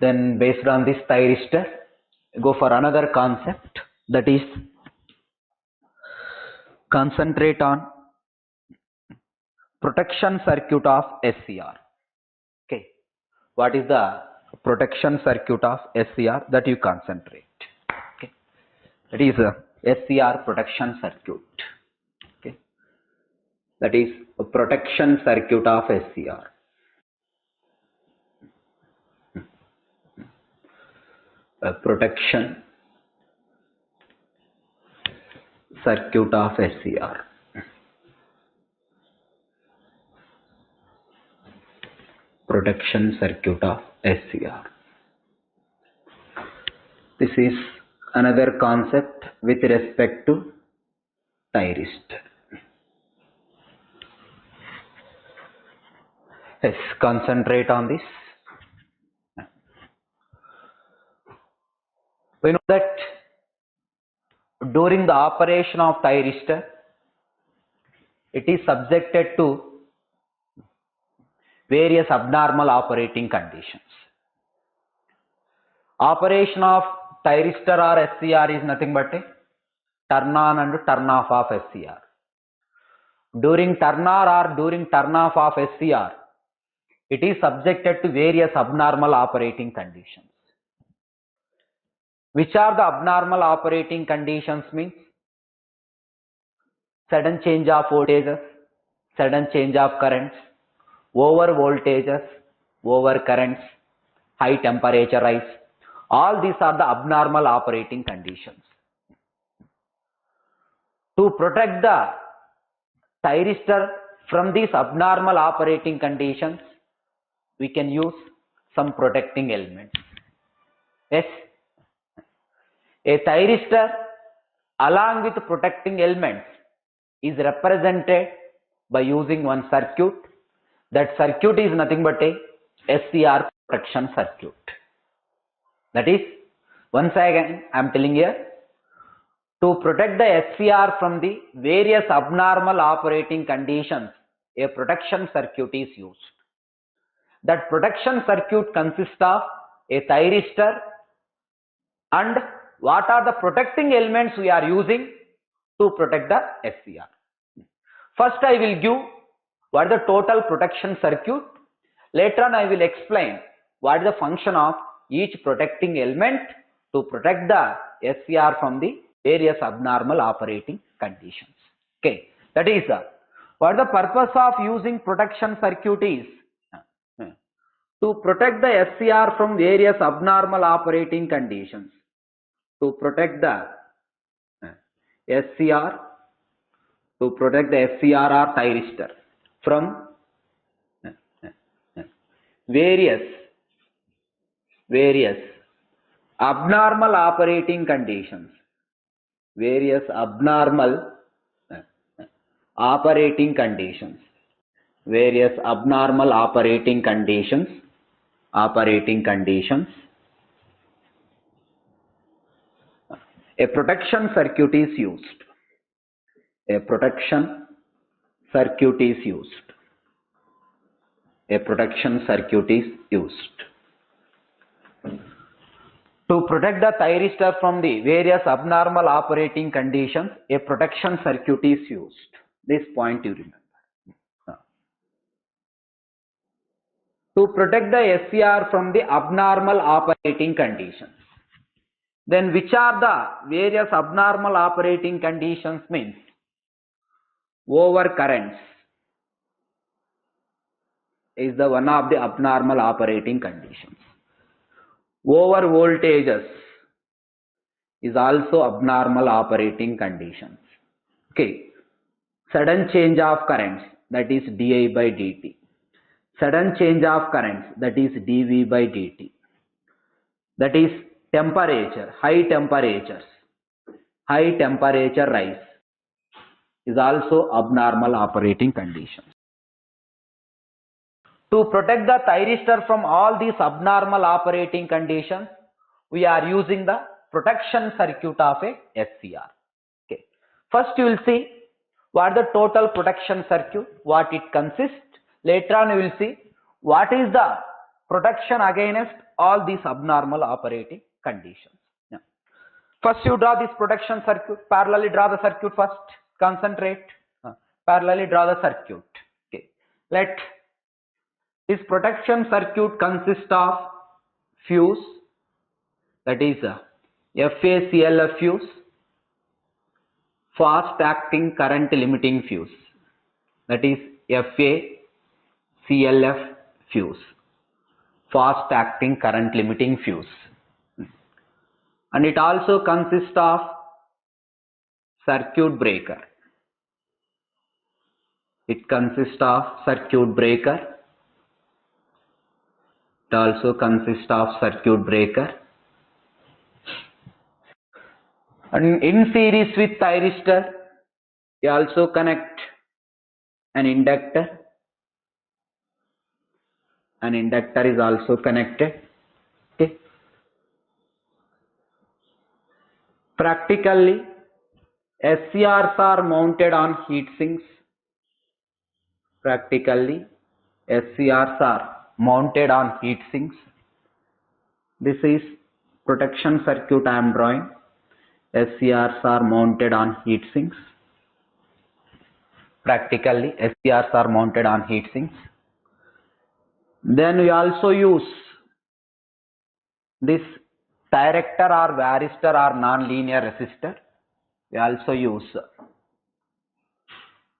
Then based on this thyristor, go for another concept, that is concentrate on protection circuit of SCR. Okay, what is the protection circuit of SCR? That you concentrate. Okay, that is a SCR protection circuit. Okay, that is a protection circuit of SCR. A protection circuit of SCR. Protection circuit of SCR. This is another concept with respect to thyristor. Let's concentrate on this. We know that during the operation of thyristor, it is subjected to various abnormal operating conditions. Operation of thyristor or SCR is nothing but a turn on and turn off of SCR. During turn on or during turn off of SCR, it is subjected to various abnormal operating conditions. Which are the abnormal operating conditions? Means sudden change of voltages, sudden change of currents, over voltages, over currents, high temperature rise. All these are the abnormal operating conditions. To protect the thyristor from these abnormal operating conditions, we can use some protecting elements. Yes, a thyristor along with protecting elements is represented by using one circuit. That circuit is nothing but a SCR protection circuit. That is, once again I am telling here, to protect the SCR from the various abnormal operating conditions, a protection circuit is used. That protection circuit consists of a thyristor, and what are the protecting elements we are using to protect the SCR. First I will give what is the total protection circuit. Later on I will explain what is the function of each protecting element to protect the SCR from the various abnormal operating conditions. Okay, that is what the purpose of using protection circuit is to protect the SCR from various abnormal operating conditions. To protect the SCR, to protect the SCR or thyristor from various abnormal operating conditions. Various abnormal operating conditions. Various abnormal operating conditions. A protection circuit is used. A protection circuit is used. A protection circuit is used. To protect the thyristor from the various abnormal operating conditions, a protection circuit is used. This point you remember. To protect the SCR from the abnormal operating conditions. Then which are the various abnormal operating conditions? Means over currents is the one of the abnormal operating conditions. Over voltages is also abnormal operating conditions. Okay, sudden change of currents, that is di by dt. Sudden change of currents, that is dv by dt. That is temperature, high temperatures, high temperature rise is also abnormal operating conditions. To protect the thyristor from all these abnormal operating conditions, we are using the protection circuit of a SCR. Okay. First you will see what the total protection circuit, what it consists. Later on you will see what is the protection against all these abnormal operating conditions. Yeah. First you draw this protection circuit, parallelly draw the circuit first, concentrate, parallelly draw the circuit. Okay. Let this protection circuit consist of fuse, that is FACLF fuse, fast acting current limiting fuse, that is FACLF fuse, fast acting current limiting fuse. And it also consists of circuit breaker. It consists of circuit breaker. It also consists of circuit breaker. And in series with thyristor, we also connect an inductor. An inductor is also connected. Okay. Practically, SCRs are mounted on heat sinks. Practically, SCRs are mounted on heat sinks. This is protection circuit I am drawing. SCRs are mounted on heat sinks. Practically, SCRs are mounted on heat sinks. Then we also use this thyrector or varistor or non-linear resistor. We also use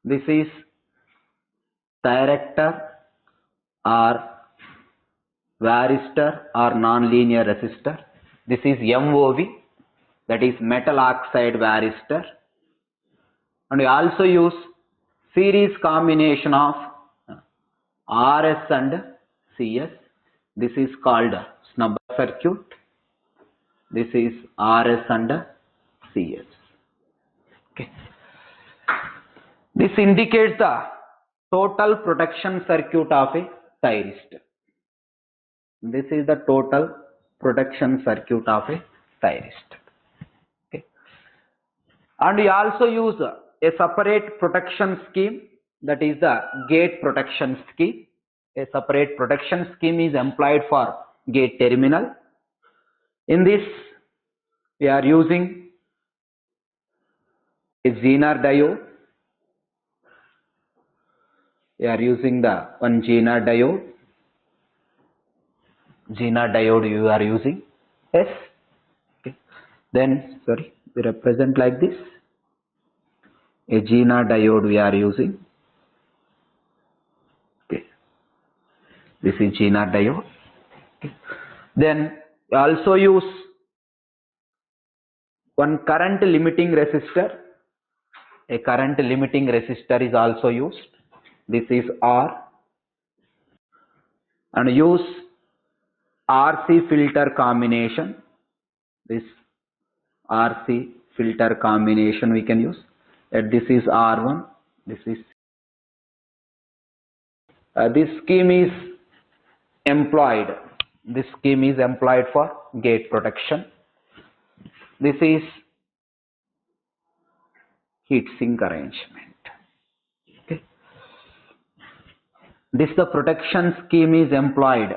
this is thyrector or varistor or non-linear resistor. This is MOV, that is metal oxide varistor. And we also use series combination of RS and CS. This is called snubber circuit. This is RS and CS. Okay. This indicates the total protection circuit of a thyristor. This is the total protection circuit of a thyristor. Okay. And we also use a separate protection scheme, that is the gate protection scheme. A separate protection scheme is employed for gate terminal. In this, we are using a Zener diode. We are using the one Zener diode. Zener diode you are using. Yes. Okay. Then, sorry, we represent like this. A Zener diode we are using. Okay. This is Zener diode. Okay. Then we also use one current limiting resistor. A current limiting resistor is also used. This is R. And use RC filter combination. This RC filter combination we can use. This is R1. This is this scheme is employed. This scheme is employed for gate protection. This is heat sink arrangement. Okay. This the protection scheme is employed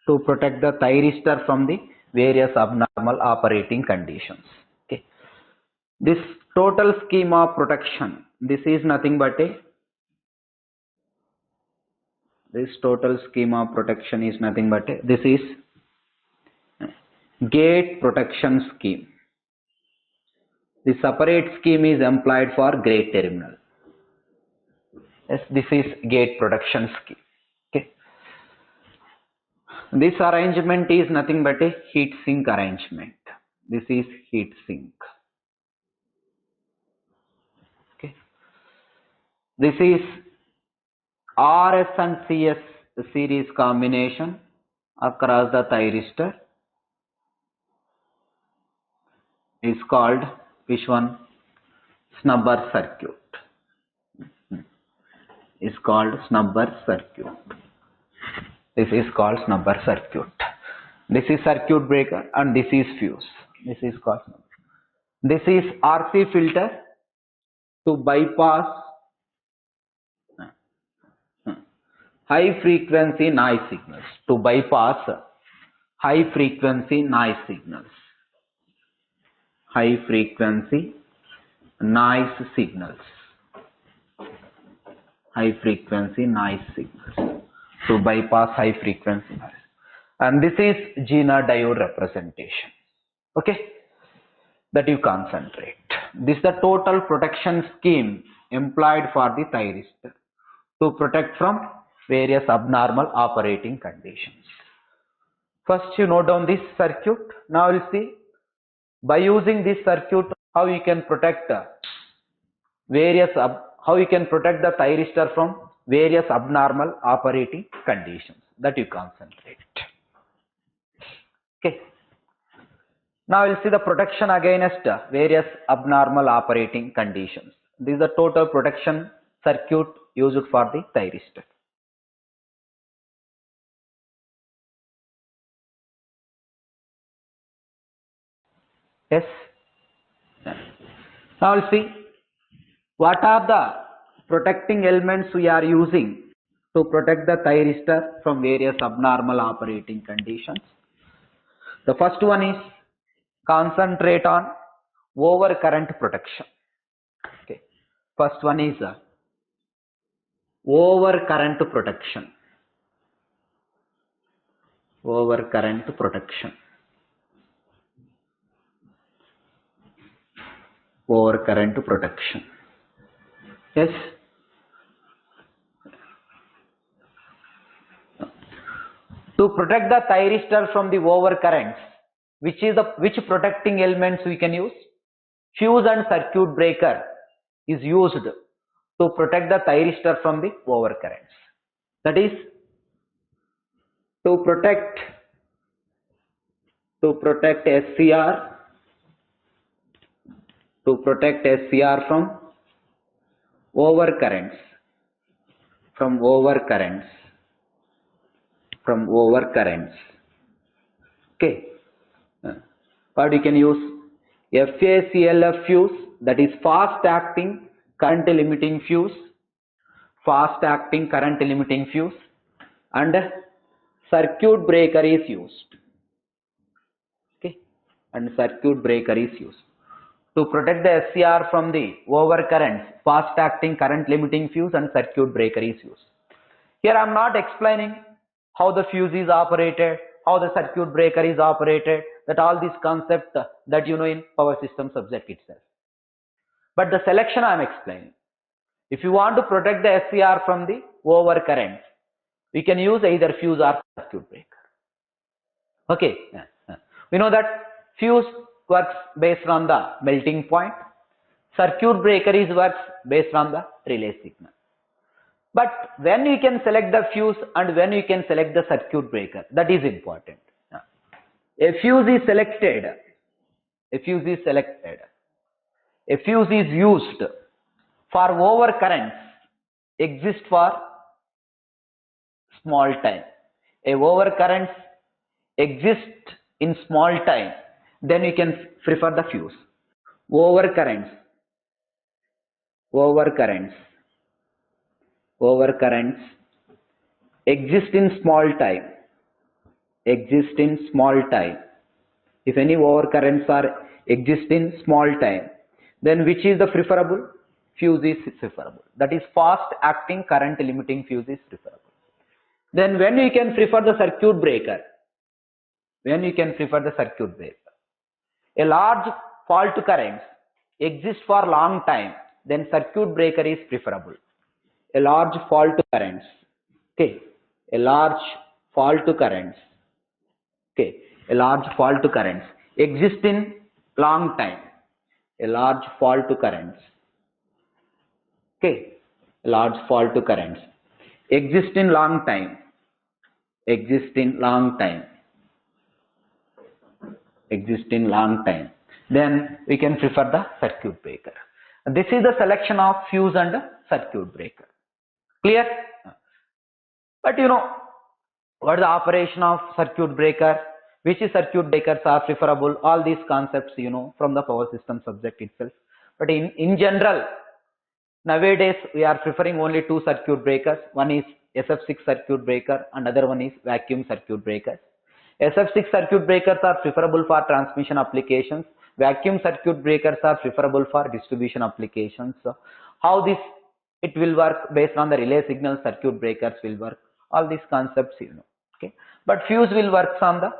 to protect the thyristor from the various abnormal operating conditions. Okay. This total scheme of protection, this is nothing but a this total scheme of protection is nothing but a, this is gate protection scheme. The separate scheme is employed for gate terminal. Yes, this is gate protection scheme. Okay. This arrangement is nothing but a heat sink arrangement. This is heat sink. Okay. This is RS and CS series combination across the thyristor. Is called which one? Snubber circuit. Is called snubber circuit. This is called snubber circuit. This is circuit breaker and this is fuse. This is called snubber. This is RC filter to bypass high frequency noise signals, to bypass high frequency noise signals, high frequency noise signals, high frequency noise signals, to bypass high frequency noise. And this is Zener diode representation. Okay, that you concentrate. This is the total protection scheme employed for the thyristor to protect from various abnormal operating conditions. First, you note down this circuit. Now we'll see by using this circuit how you can protect how you can protect the thyristor from various abnormal operating conditions. That you concentrate. Okay. Now we'll see the protection against various abnormal operating conditions. This is the total protection circuit used for the thyristor. Yes. Now we'll see what are the protecting elements we are using to protect the thyristor from various abnormal operating conditions. The first one is concentrate on overcurrent protection. Okay. First one is overcurrent protection. Overcurrent protection. Overcurrent protection. Yes. To protect the thyristor from the overcurrents, which protecting elements we can use? Fuse and circuit breaker is used to protect the thyristor from the overcurrents. That is, to protect SCR, from overcurrents, Okay. What you can use? FACLF fuse, that is fast acting current limiting fuse, and circuit breaker is used. Okay, and circuit breaker is used to protect the SCR from the overcurrents. Fast acting current limiting fuse and circuit breaker is used. Here I am not explaining how the fuse is operated, how the circuit breaker is operated, that all these concepts that you know in power system subject itself. But the selection I am explaining. If you want to protect the SCR from the overcurrents, we can use either fuse or circuit breaker. Okay, we know that fuse works based on the melting point, circuit breaker works based on the relay signal. But when you can select the fuse and when you can select the circuit breaker, that is important. A fuse is selected. A fuse is used for overcurrents exist for small time. A overcurrents exist in small time, then you can prefer the fuse. Overcurrents exist in small time. If any overcurrents are exist in small time, then which is the preferable? Fuse is preferable. That is fast acting current limiting fuse is preferable. Then when you can prefer the circuit breaker? A large fault currents exist for long time, then circuit breaker is preferable. A large fault currents, exist in long time. Then we can prefer the circuit breaker. This is the selection of fuse and circuit breaker. Clear? But you know what is the operation of circuit breaker? Which circuit breakers are preferable? All these concepts you know from the power system subject itself. But in general, nowadays we are preferring only two circuit breakers. One is SF6 circuit breaker and other one is vacuum circuit breakers. SF6 circuit breakers are preferable for transmission applications. Vacuum circuit breakers are preferable for distribution applications. So how this it will work based on the relay signal circuit breakers will work. All these concepts you know. Okay, but fuse will work on the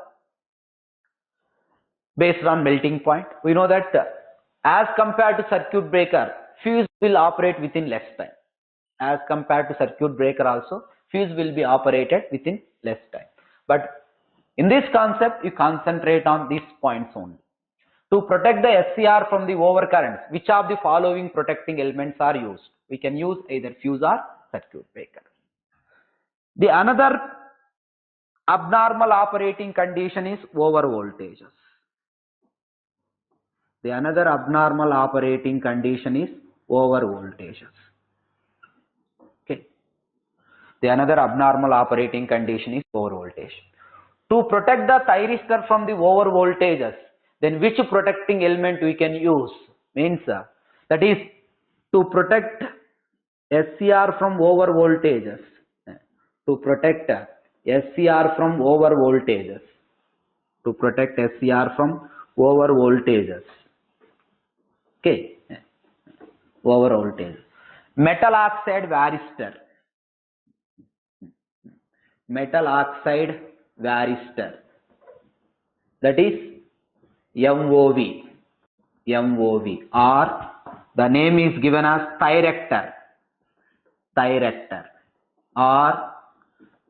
based on melting point. We know that as compared to circuit breaker, fuse will operate within less time. As compared to circuit breaker also, fuse will be operated within less time. But in this concept, you concentrate on these points only. To protect the SCR from the overcurrents, which of the following protecting elements are used? We can use either fuse or circuit breaker. The another abnormal operating condition is over voltages. The another abnormal operating condition is over voltages. Okay. The another abnormal operating condition is over voltage. To protect the thyristor from the over voltages, then which protecting element we can use? Means that is to protect SCR from over voltages. To protect SCR from over voltages. To protect SCR from over voltages. Okay. Over voltage. Metal oxide varistor. Metal oxide varistor. That is MOV. MOV. Or the name is given as thyrector. Thyrector. Or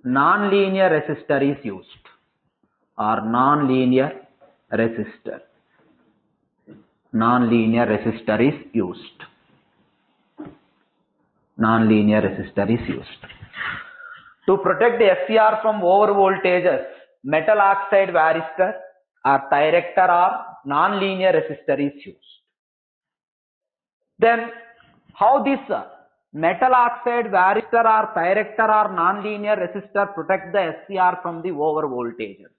non-linear resistor is used. Or non-linear resistor. Non-linear resistor is used. Non-linear resistor is used. To protect the SCR from over voltages, metal oxide varistor or thyrector or non-linear resistor is used. Then how this metal oxide varistor or thyrector or non-linear resistor protect the SCR from the over voltages?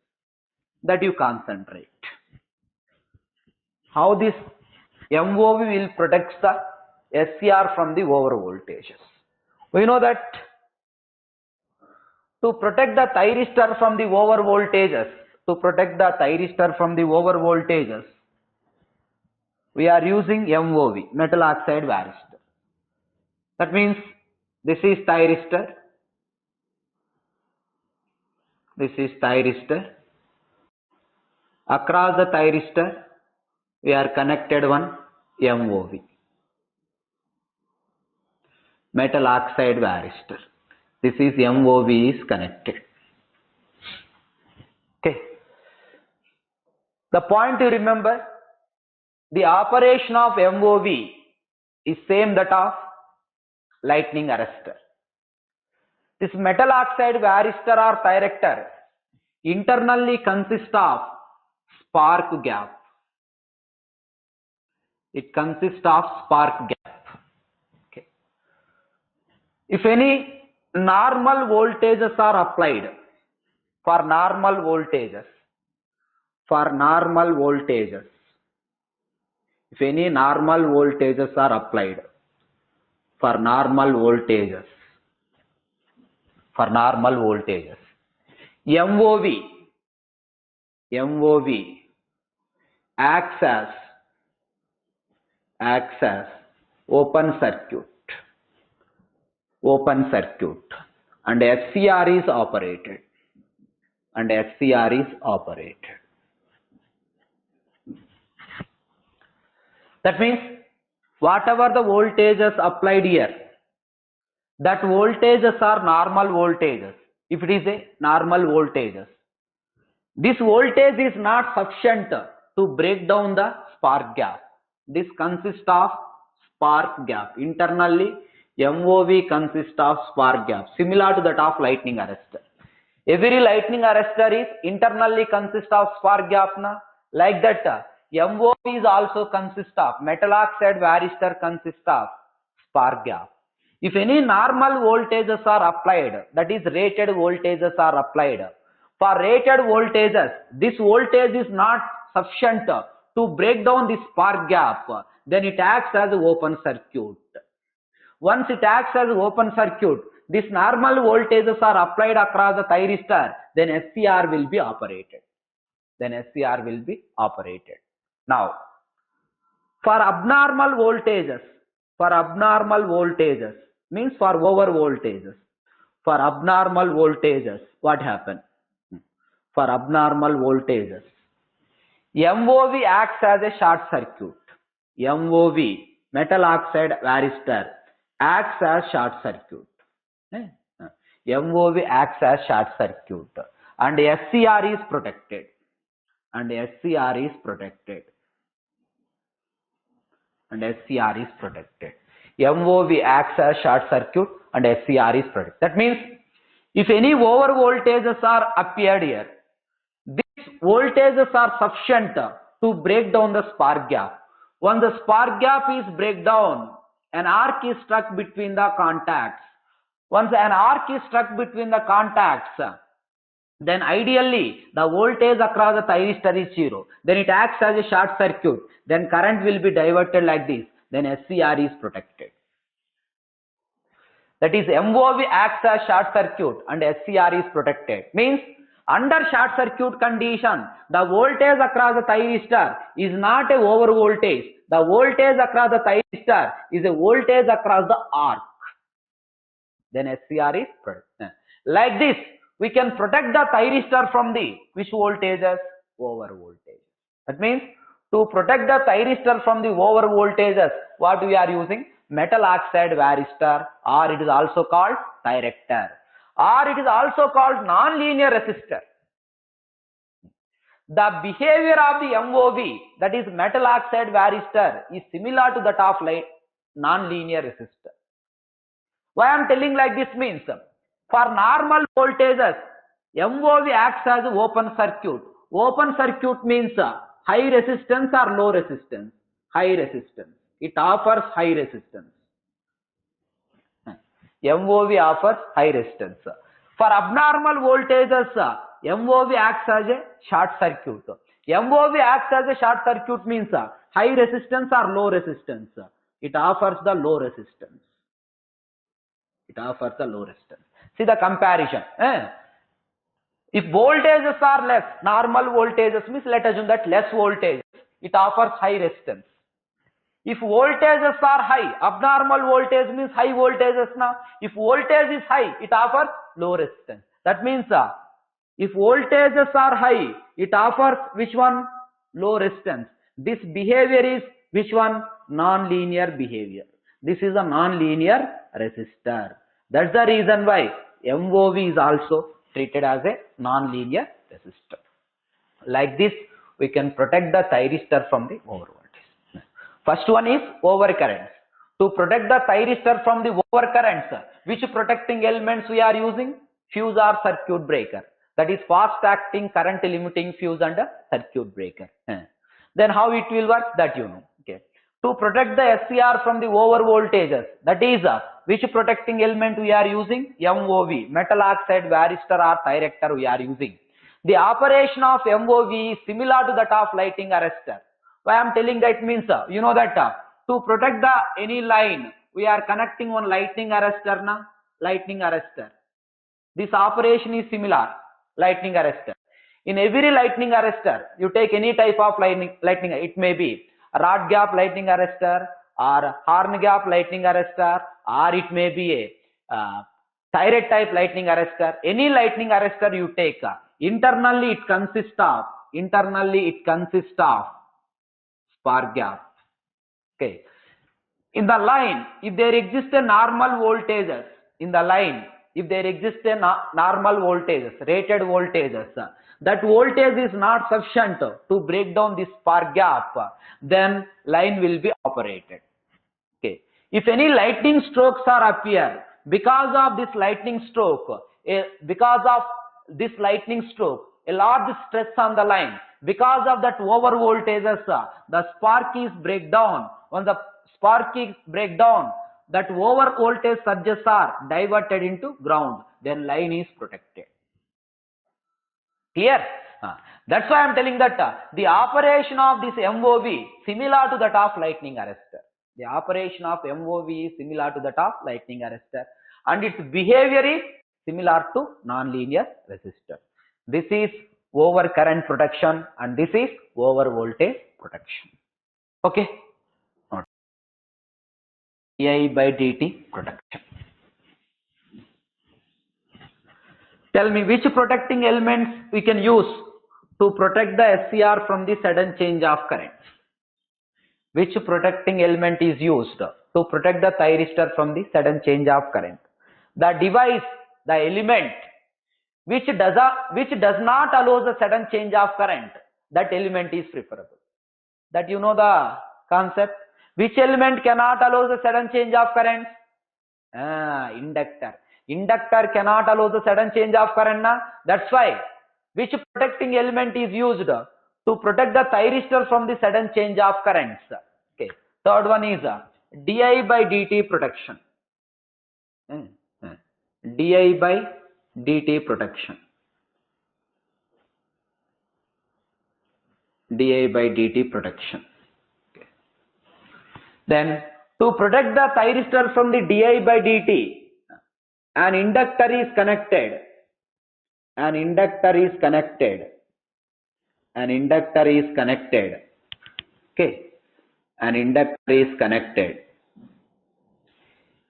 That you concentrate. How this MOV will protect the SCR from the over voltages? We know that to protect the thyristor from the over voltages, we are using MOV, metal oxide varistor. That means this is thyristor. This is thyristor. Across the thyristor, we are connected one MOV, metal oxide varistor. This is MOV is connected. Okay. The point to remember, the operation of MOV is same that of lightning arrestor. This metal oxide varistor or thyrector internally consists of spark gap. It consists of spark gap. Okay. If any normal voltages are applied for normal voltages, if any normal voltages are applied for normal voltages, MOV acts as open circuit, and SCR is operated. That means whatever the voltages applied here, that voltages are normal voltages. If it is a normal voltages, this voltage is not sufficient to break down the spark gap. This consists of spark gap. Internally, MOV consists of spark gap, similar to that of lightning arrestor. Every lightning arrestor is internally consists of spark gap. Like that, MOV is also consists of, metal oxide varistor consists of spark gap. If any normal voltages are applied, that is rated voltages are applied. For rated voltages, this voltage is not sufficient to break down the spark gap, then it acts as an open circuit. Once it acts as an open circuit, these normal voltages are applied across the thyristor, then SCR will be operated. Now, for abnormal voltages, means for over voltages, what happens? For abnormal voltages, MOV acts as a short circuit. MOV, metal oxide varistor, acts as short circuit. MOV acts as short circuit and SCR is protected. MOV acts as short circuit and SCR is protected. That means if any over voltages are appeared here, these voltages are sufficient to break down the spark gap. Once the spark gap is break down, an arc is struck between the contacts. Once an arc is struck between the contacts, then ideally the voltage across the thyristor is 0. Then it acts as a short circuit. Then current will be diverted like this. Then SCR is protected. That is, MOV acts as short circuit and SCR is protected. Means under short circuit condition, the voltage across the thyristor is not a over voltage. The voltage across the thyristor is a voltage across the arc. Then SCR is protected. Like this, we can protect the thyristor from the which voltages? Over voltage. That means to protect the thyristor from the over voltages, what we are using? Metal oxide varistor, or it is also called thyrector, or it is also called non-linear resistor. The behavior of the MOV, that is metal oxide varistor, is similar to that of non-linear resistor. Why I am telling like this means, for normal voltages, MOV acts as open circuit. Open circuit means high resistance or low resistance? High resistance. It offers high resistance. MOV offers high resistance. For abnormal voltages, MOV acts as a short circuit. MOV acts as a short circuit means high resistance or low resistance? It offers the low resistance. See the comparison. If voltages are less, normal voltages means, let us assume that less voltage, it offers high resistance. If voltages are high, abnormal voltage means high voltages now. If voltage is high, it offers low resistance. That means if voltages are high, it offers which one? Low resistance. This behavior is which one? Non-linear behavior. This is a non-linear resistor. That's the reason why MOV is also treated as a non-linear resistor. Like this, we can protect the thyristor from the over voltage. First one is overcurrents. To protect the thyristor from the overcurrents, which protecting elements we are using? Fuse or circuit breaker. That is fast acting current limiting fuse and a circuit breaker. Then how it will work? That you know. Okay. To protect the SCR from the over voltages, that is which protecting element we are using? MOV, metal oxide varistor or thyrector we are using. The operation of MOV is similar to that of lighting arrestor. Why I am telling that means, you know that to protect the any line, we are connecting one lightning arrestor na? Lightning arrestor. This operation is similar, lightning arrestor. In every lightning arrestor, you take any type of lightning, it may be rod gap lightning arrestor or horn gap lightning arrestor, or it may be a thyroid type lightning arrestor. Any lightning arrestor you take, internally it consists of spark gap. Okay. In the line, if there exists a normal voltages, rated voltages, that voltage is not sufficient to break down this spark gap, then line will be operated. Okay. If any lightning strokes are appear, because of this lightning stroke, a large stress on the line, because of that over voltages, the spark is break down. When the spark is break down, that over voltage surges are diverted into ground, then line is protected. Clear? That's why I am telling that the operation of this MOV similar to that of lightning arrestor. The operation of MOV is similar to that of lightning arrestor. and its behavior is similar to non-linear resistor. This is over current protection and this is over voltage protection. Okay. di by dt protection. Tell me which protecting elements we can use to protect the SCR from the sudden change of current. Which protecting element is used to protect the thyristor from the sudden change of current? The device, the element which does not allow the sudden change of current, that element is preferable. That you know the concept. Which element cannot allow the sudden change of current? Inductor. Inductor cannot allow the sudden change of current. That's why which protecting element is used to protect the thyristor from the sudden change of currents. Okay. Third one is di by dt protection. Di by dt protection. Di by dt protection. Okay. Then to protect the thyristor from the di by dt, an inductor is connected. An inductor is connected. An inductor is connected. Okay. An inductor is connected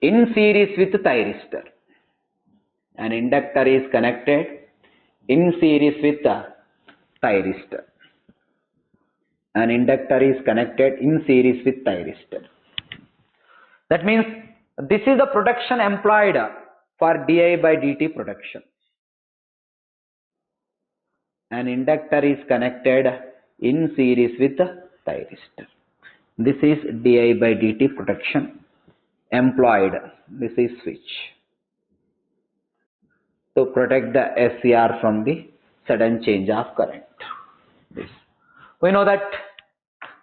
in series with thyristor. An inductor is connected in series with the thyristor. An inductor is connected in series with thyristor. That means this is the protection employed for di by dt protection. An inductor is connected in series with the thyristor. This is di by dt protection employed. This is switch to protect the SCR from the sudden change of current. This. We know that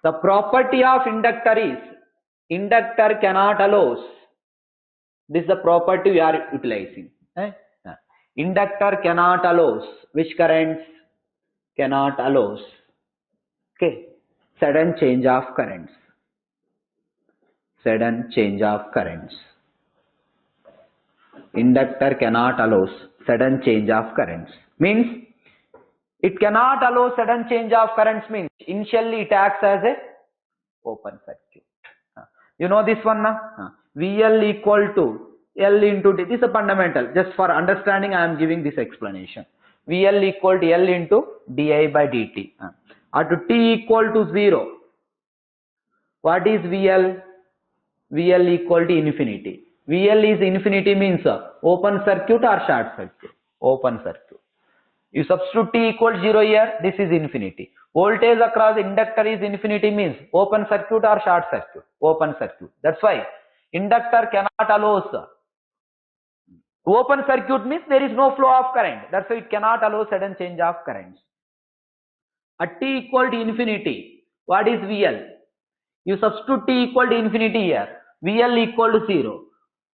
the property of inductor is inductor cannot allows. This is the property we are utilizing. Inductor cannot allows. Which currents? Cannot allows. Okay. Sudden change of currents. Sudden change of currents. Inductor cannot allows sudden change of currents. Means it cannot allow sudden change of currents means initially it acts as a open circuit. You know this one now? VL equal to L into D. This is a fundamental. Just for understanding I am giving this explanation. VL equal to L into di by dt. At t equal to 0. What is VL? VL equal to infinity. VL is infinity means open circuit or short circuit? Open circuit. You substitute t equal to 0 here, this is infinity. Voltage across inductor is infinity means open circuit or short circuit? Open circuit. That's why inductor cannot allow. Open circuit means there is no flow of current. That's why it cannot allow sudden change of currents. At t equal to infinity, what is VL? You substitute t equal to infinity here. VL equal to 0.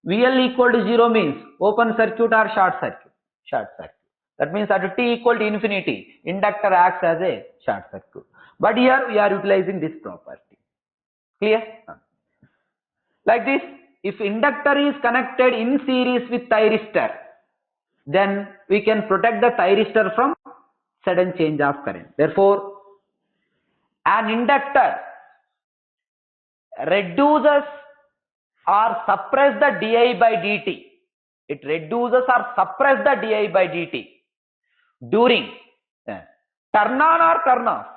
VL equal to 0 means open circuit or short circuit? Short circuit. That means at t equal to infinity, inductor acts as a short circuit. But here we are utilizing this property. Clear? Like this, if inductor is connected in series with thyristor, then we can protect the thyristor from sudden change of current. Therefore, an inductor reduces or suppress the di by dt. It reduces or suppress the di by dt during turn on or turn off?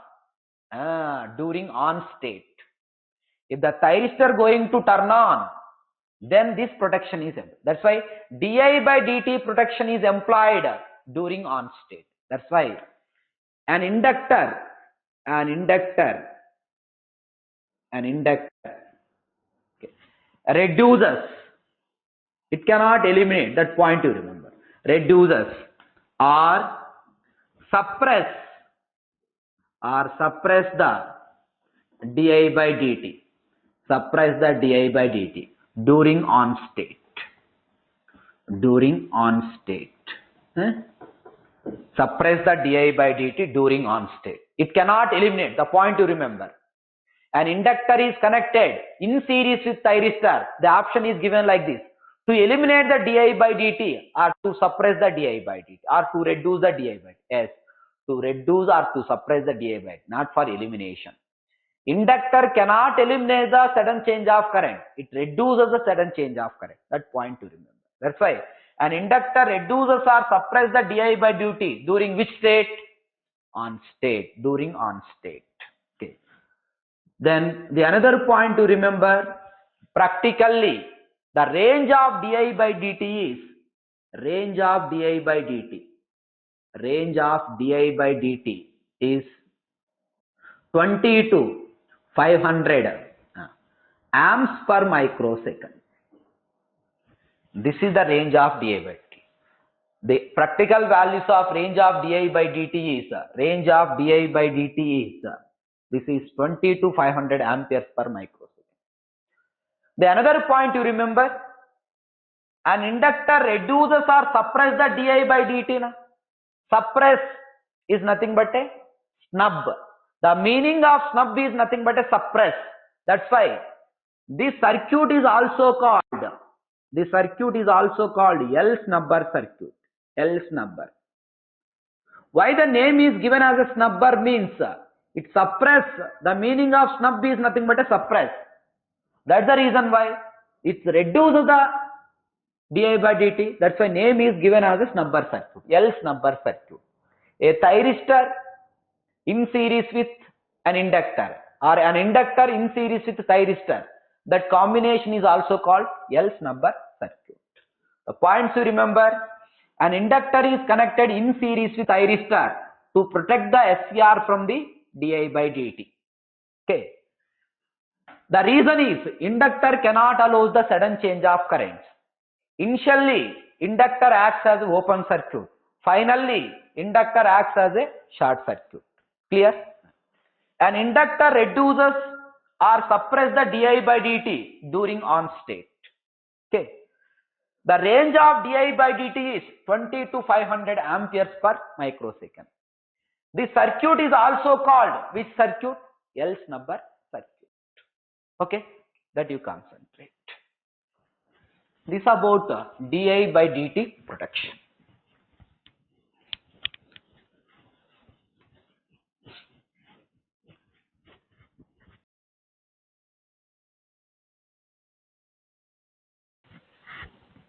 During on state. If the thyristor going to turn on, then this protection is employed. That's why di by dt protection is employed during on state. That's why an inductor reduces. It cannot eliminate. That point you remember. Reduces or suppress the di by dt. Suppress the di by dt during on state. During on state. Suppress the di by dt during on state. It cannot eliminate. The point you remember. An inductor is connected in series with thyristor. The option is given like this. To eliminate the di by dt or to suppress the di by dt or to reduce the di by dt. Yes, to reduce or to suppress the di by dt, not for elimination. Inductor cannot eliminate the sudden change of current. It reduces the sudden change of current. That point to remember. That's why an inductor reduces or suppresses the di by dt during which state? On state. During on state. Okay. Then the another point to remember, practically the range of di by dt is range of di by dt. Range of di by dt is 20 to 500 amps per microsecond. This is the range of di by dt. The practical values of range of di by dt is range of di by dt is this is 20 to 500 amperes per microsecond. The another point you remember, an inductor reduces or suppresses the di by dt. Suppress is nothing but a snub. The meaning of snub is nothing but a suppress. That's why this circuit is also called L snubber circuit. L snubber. Why the name is given as a snubber means it suppress. The meaning of snub is nothing but a suppress. That's the reason why it reduces the di by dt. That's why name is given as a snubber circuit. L snubber circuit. A thyristor in series with an inductor or an inductor in series with thyristor. That combination is also called L snubber circuit. The points you remember, an inductor is connected in series with thyristor to protect the SCR from the di by dt. Okay. The reason is inductor cannot allow the sudden change of currents. Initially, inductor acts as an open circuit. Finally, inductor acts as a short circuit. Clear? An inductor reduces or suppresses the di by dt during on state. Okay. The range of di by dt is 20 to 500 amperes per microsecond. This circuit is also called which circuit? L snubber circuit. Okay, that you concentrate. This about di by dt protection.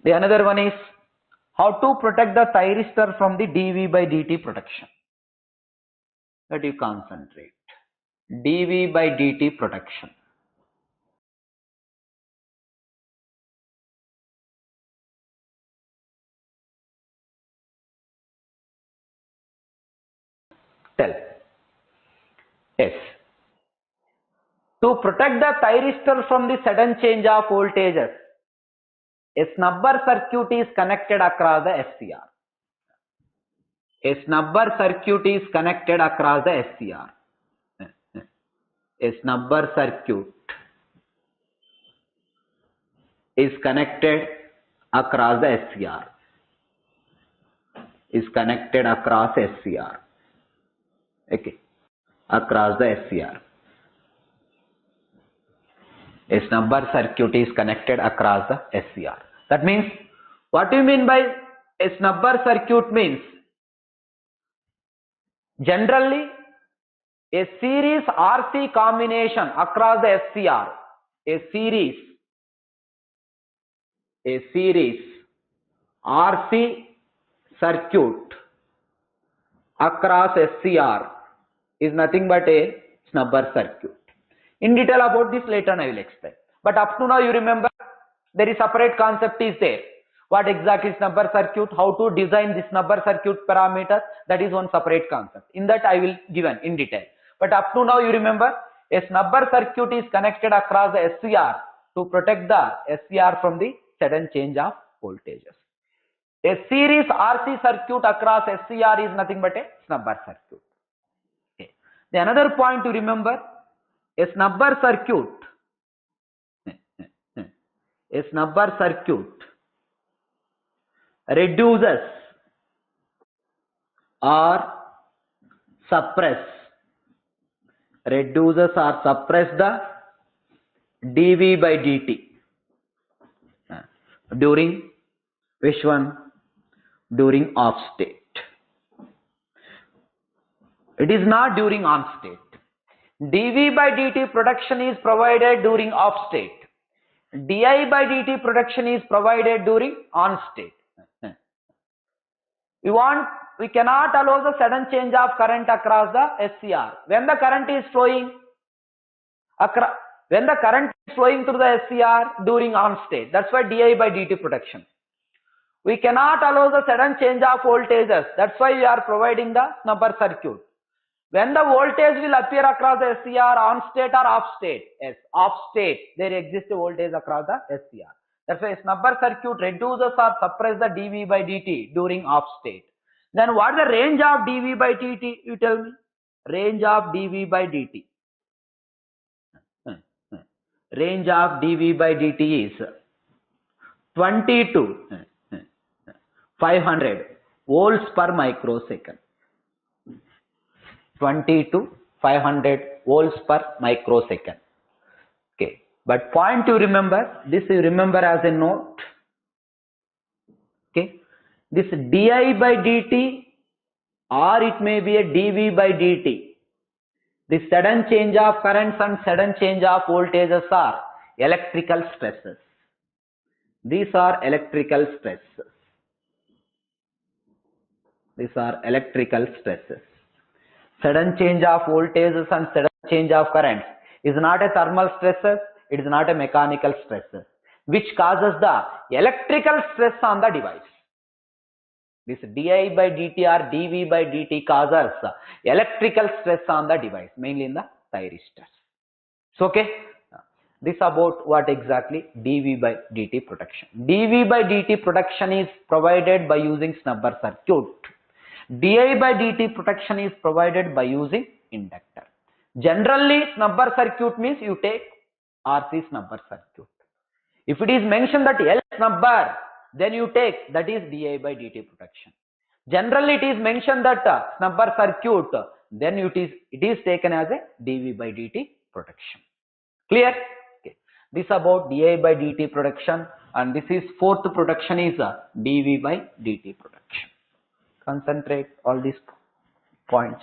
The another one is how to protect the thyristor from the dV by dt protection. That you concentrate. dV by dt protection. Tell. Yes. To protect the thyristor from the sudden change of voltages, a snubber circuit is connected across the SCR. A snubber circuit is connected across the SCR. A snubber circuit is connected across the SCR. Is connected across SCR. Okay. Across the SCR. A snubber circuit is connected across the SCR. That means, what do you mean by a snubber circuit means? Generally, a series RC combination across the SCR. A series RC circuit across SCR is nothing but a snubber circuit. In detail about this later I will explain. But up to now you remember there is separate concept is there. What exactly is snubber circuit? How to design this snubber circuit parameter? That is one separate concept. In that I will given in detail. But up to now you remember a snubber circuit is connected across the SCR to protect the SCR from the sudden change of voltages. A series RC circuit across SCR is nothing but a snubber circuit. Okay. The another point to remember, a snubber circuit reduces or suppress the dV by dt. during which one? During off state. It is not during on state. dV by dt production is provided during off state. di by dt production is provided during on state. We cannot allow the sudden change of current across the SCR. When the current is flowing through the SCR during on state, that's why di by dt production. We cannot allow the sudden change of voltages. That's why we are providing the snubber circuit. When the voltage will appear across the SCR, on state or off state? Yes, off state. There exists a voltage across the SCR. That's why snubber circuit reduces or suppresses the dV by dt during off state. Then what is the range of dV by dt? You tell me. Range of dV by dt. Range of dV by dt is 20 to 500 volts per microsecond. 20 to 500 volts per microsecond. Okay, but point to remember, this you remember as a note. Okay, this di by dt or it may be a dV by dt. The sudden change of currents and sudden change of voltages are electrical stresses. These are electrical stresses. These are electrical stresses. Sudden change of voltages and sudden change of currents is not a thermal stresses, it is not a mechanical stresses, which causes the electrical stress on the device. This di by dt or dV by dt causes electrical stress on the device, mainly in the thyristors. So, okay, this about what exactly dV by dt protection. dV by dt protection is provided by using snubber circuit. di by dt protection is provided by using inductor. Generally, snubber circuit means you take RC snubber circuit. If it is mentioned that L snubber, then you take that is di by dt protection. Generally, it is mentioned that snubber circuit, then it is taken as a dV by dt protection. Clear? Okay. This about di by dt protection, and this is fourth protection is dV by dt protection. Concentrate all these points.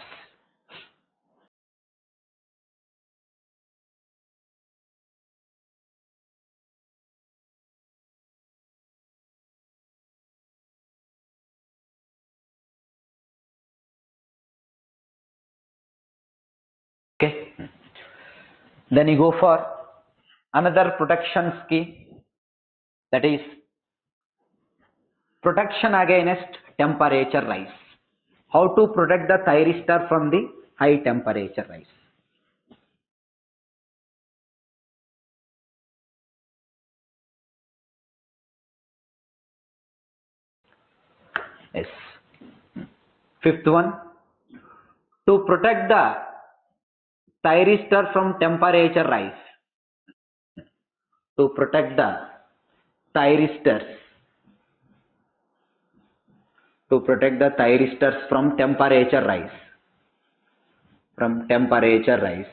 Okay. Then you go for another protection scheme, that is protection against temperature rise. How to protect the thyristor from the high temperature rise? Yes. Fifth one, to protect the thyristor from temperature rise. To protect the thyristors. To protect the thyristors from temperature rise. From temperature rise.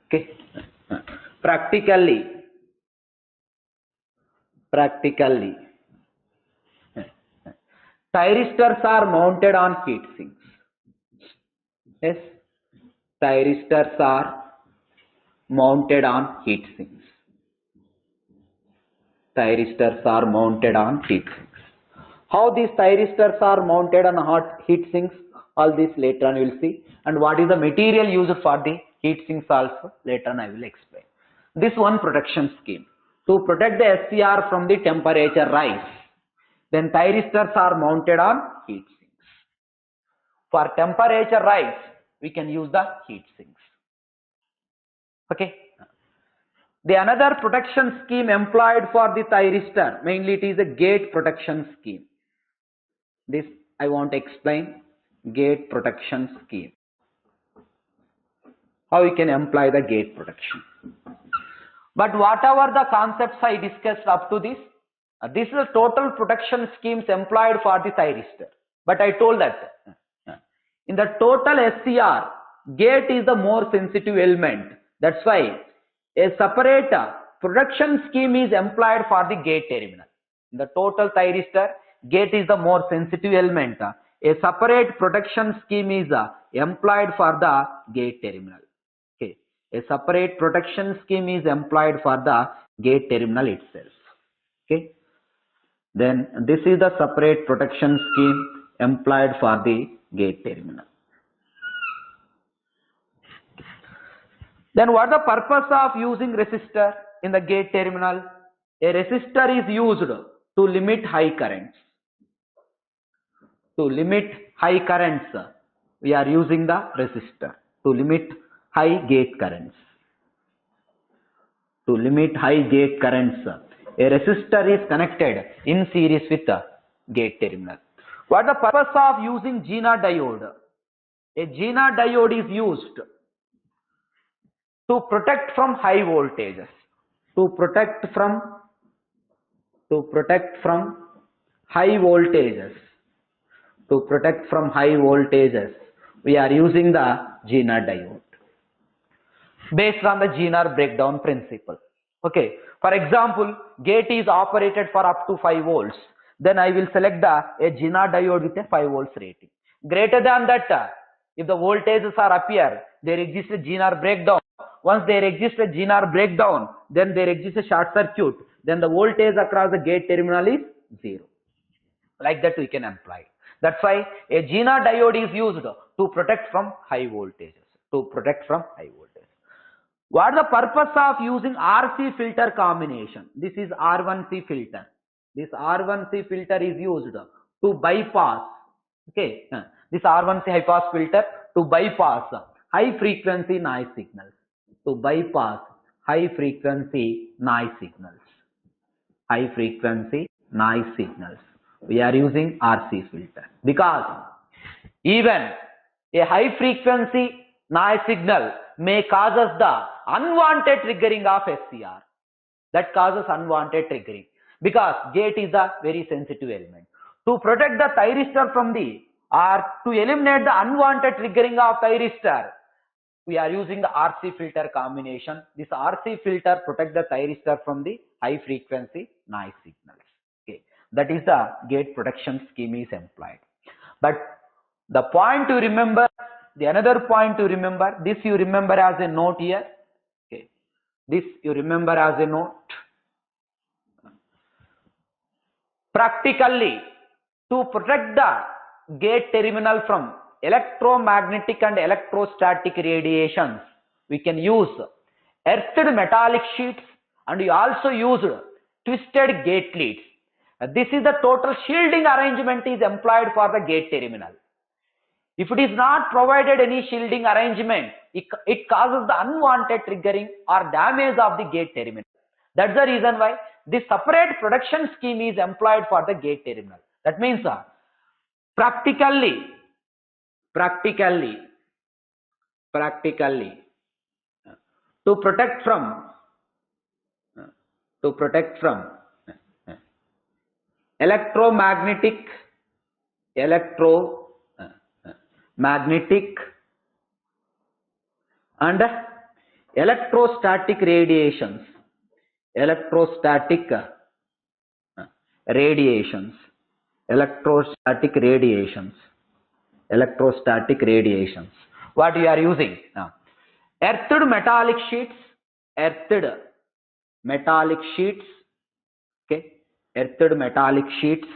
Okay. Practically, thyristors are mounted on heat sinks. Yes, thyristors are mounted on heat sinks. Thyristors are mounted on heat sinks. How these thyristors are mounted on hot heat sinks? All this later on you will see. And what is the material used for the heat sinks also? Later on I will explain. This one protection scheme. To protect the SCR from the temperature rise, then thyristors are mounted on heat sinks. For temperature rise, we can use the heat sinks. Okay. The another protection scheme employed for the thyristor, mainly it is a gate protection scheme. This I want to explain, gate protection scheme. How we can employ the gate protection. But whatever the concepts I discussed up to this, this is the total protection schemes employed for the thyristor. But I told that in the total SCR, gate is the more sensitive element. That's why a separate protection scheme is employed for the gate terminal. In the total thyristor, gate is the more sensitive element. A separate protection scheme is employed for the gate terminal. Okay, a separate protection scheme is employed for the gate terminal itself. Okay, then this is the separate protection scheme employed for the gate terminal. Then what is the purpose of using resistor in the gate terminal? A resistor is used to limit high currents. To limit high currents, we are using the resistor to limit high gate currents. To limit high gate currents, a resistor is connected in series with the gate terminal. What is the purpose of using GINA diode? A GINA diode is used to protect from high voltages. To protect from high voltages. To protect from high voltages, we are using the GINA diode based on the GINA breakdown principle. Okay, for example, gate is operated for up to 5 volts. Then I will select a GINA diode with a 5 volts rating. Greater than that, if the voltages are appear, there exists a GINA breakdown. Once there exists a GINA breakdown, then there exists a short circuit. Then the voltage across the gate terminal is 0. Like that we can apply. That's why a GINA diode is used to protect from high voltages. To protect from high voltages. What is the purpose of using RC filter combination? This is R1C filter. This R1C filter is used to bypass. Okay, this R1C high pass filter to bypass high frequency noise signals. To bypass high frequency noise signals. High frequency noise signals. We are using RC filter because even a high frequency noise signal may cause us the unwanted triggering of SCR. That causes unwanted triggering because gate is a very sensitive element. To protect the thyristor from or to eliminate the unwanted triggering of thyristor, we are using the RC filter combination. This RC filter protects the thyristor from the high frequency noise signals. Okay, that is the gate protection scheme is employed. But the point to remember, the another point to remember, this you remember as a note here. Okay, this you remember as a note. Practically, to protect the gate terminal from electromagnetic and electrostatic radiations, we can use earthed metallic sheets, and we also use twisted gate leads. This is the total shielding arrangement is employed for the gate terminal. If it is not provided any shielding arrangement, it causes the unwanted triggering or damage of the gate terminal. That's the reason why this separate protection scheme is employed for the gate terminal. That means practically to protect from electromagnetic and electrostatic radiations, electrostatic radiations, what we are using now? Earthed metallic sheets, okay, earthed metallic sheets,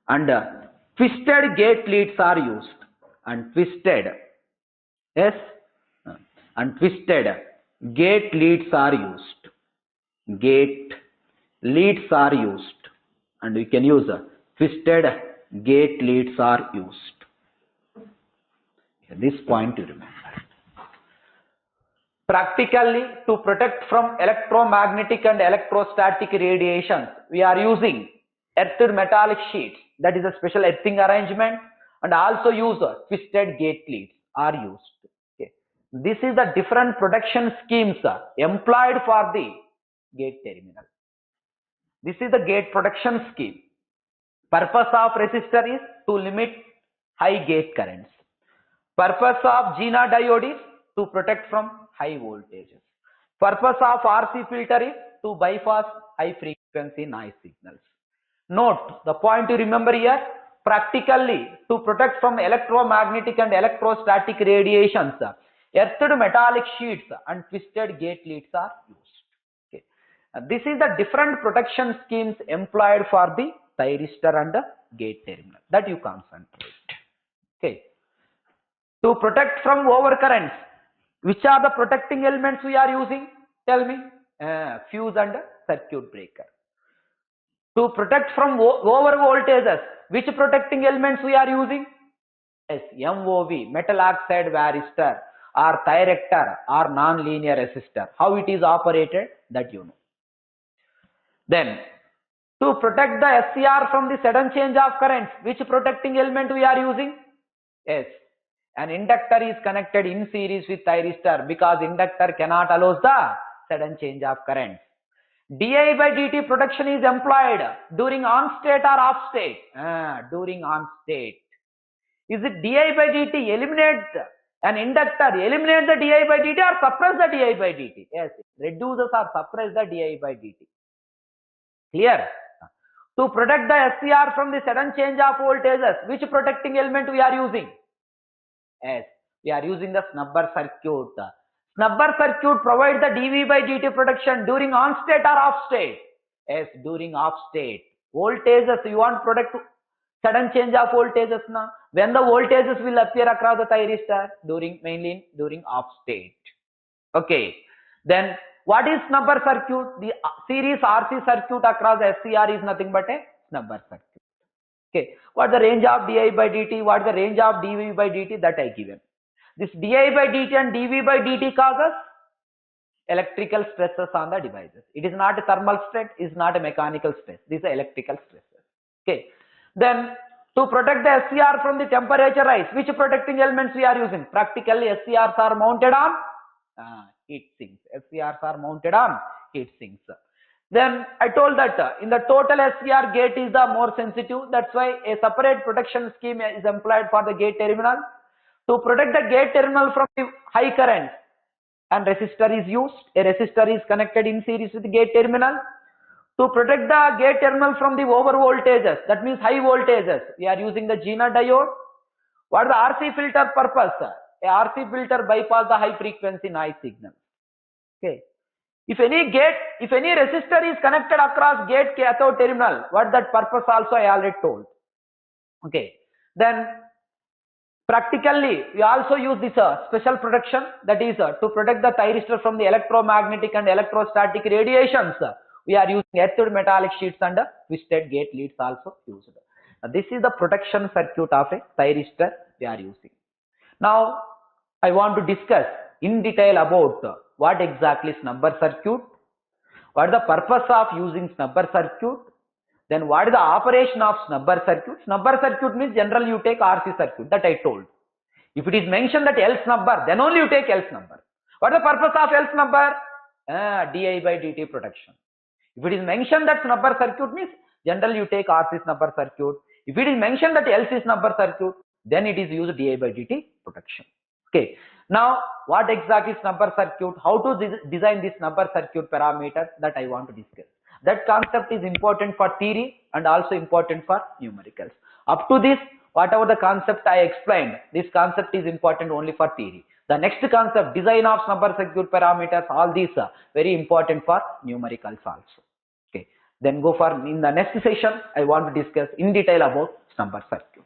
and twisted gate leads are used, and twisted gate leads are used. Gate leads are used, and we can use twisted gate leads are used. This point to remember. Practically, to protect from electromagnetic and electrostatic radiations, we are using earthed metallic sheets, that is a special earthing arrangement, and also use twisted gate leads are used. Okay. This is the different protection schemes employed for the gate terminal. This is the gate protection scheme. Purpose of resistor is to limit high gate currents. Purpose of GINA diode is to protect from high voltages. Purpose of RC filter is to bypass high frequency noise signals. Note the point to remember here, practically to protect from electromagnetic and electrostatic radiations, earthed metallic sheets and twisted gate leads are used. Okay. This is the different protection schemes employed for the thyristor and the gate terminal that you concentrate. Okay. To protect from overcurrents, which are the protecting elements we are using? Tell me. Fuse and circuit breaker. To protect from over voltages, which protecting elements we are using? Yes, MOV, metal oxide varistor, or thyrector, or non-linear resistor. How it is operated, that you know. Then, to protect the SCR from the sudden change of currents, which protecting element we are using? Yes, an inductor is connected in series with thyristor because inductor cannot allow the sudden change of current. di by dt protection is employed during on state or off state? During on state. Is it di by dt eliminate an inductor, eliminate the di by dt or suppress the di by dt? Yes, reduces or suppress the di by dt. Clear? To protect the SCR from the sudden change of voltages, which protecting element we are using? Yes, we are using the snubber circuit. Snubber circuit provides the dV by dt protection during on state or off state? Yes, during off state. Voltages, you want to protect sudden change of voltages now. When the voltages will appear across the thyristor? Mainly during off state. Okay. Then what is snubber circuit? The series RC circuit across the SCR is nothing but a snubber circuit. Okay. What is the range of di by dt? What is the range of dV by dt? That I given. This di by dt and dV by dt causes electrical stresses on the devices. It is not a thermal stress, it is not a mechanical stress. These are electrical stresses. Okay. Then to protect the SCR from the temperature rise, which protecting elements we are using? Practically SCRs are mounted on heat sinks. SCRs are mounted on heat sinks. Then I told that in the total SCR, gate is the more sensitive. That's why a separate protection scheme is employed for the gate terminal. To protect the gate terminal from the high current, and resistor is used. A resistor is connected in series with the gate terminal. To protect the gate terminal from the over voltages, that means high voltages, we are using the Gina diode. What is the RC filter purpose? A RC filter bypass the high frequency noise signal. Okay. If any resistor is connected across gate cathode terminal, what that purpose also I already told. Okay. Then practically we also use this special protection, that is to protect the thyristor from the electromagnetic and electrostatic radiations. We are using earthed metallic sheets and twisted gate leads also used. This is the protection circuit of a thyristor we are using. Now I want to discuss in detail about what exactly snubber circuit, what is the purpose of using snubber circuit, then what is the operation of snubber circuit. Snubber circuit means generally you take RC circuit, that I told. If it is mentioned that L snubber, then only you take L snubber. What is the purpose of L snubber? di by dt protection. If it is mentioned that snubber circuit means generally you take RC snubber circuit. If it is mentioned that LC snubber circuit, then it is used di by dt protection. Okay. Now what exactly is snubber circuit? How to design this snubber circuit parameters, that I want to discuss. That concept is important for theory and also important for numericals. Up to this, whatever the concept I explained, this concept is important only for theory. The next concept, design of snubber circuit parameters, all these are very important for numericals also. Okay. Then go for, in the next session, I want to discuss in detail about snubber circuit.